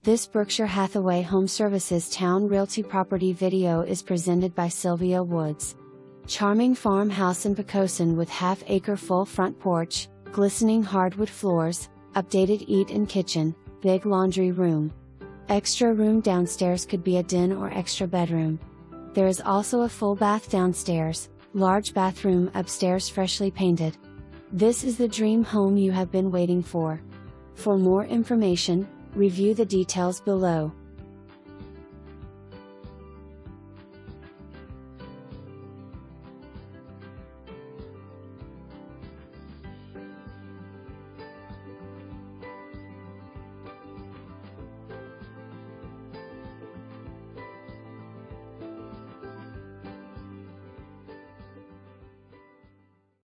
This Berkshire Hathaway HomeServices Towne Realty property video is presented by Sylvia Woods. Charming farmhouse in Poquoson with half-acre full front porch, glistening hardwood floors, updated eat-in kitchen, big laundry room. Extra room downstairs could be a den or extra bedroom. There is also a full bath downstairs, large bathroom upstairs freshly painted. This is the dream home you have been waiting for. For more information, review the details below.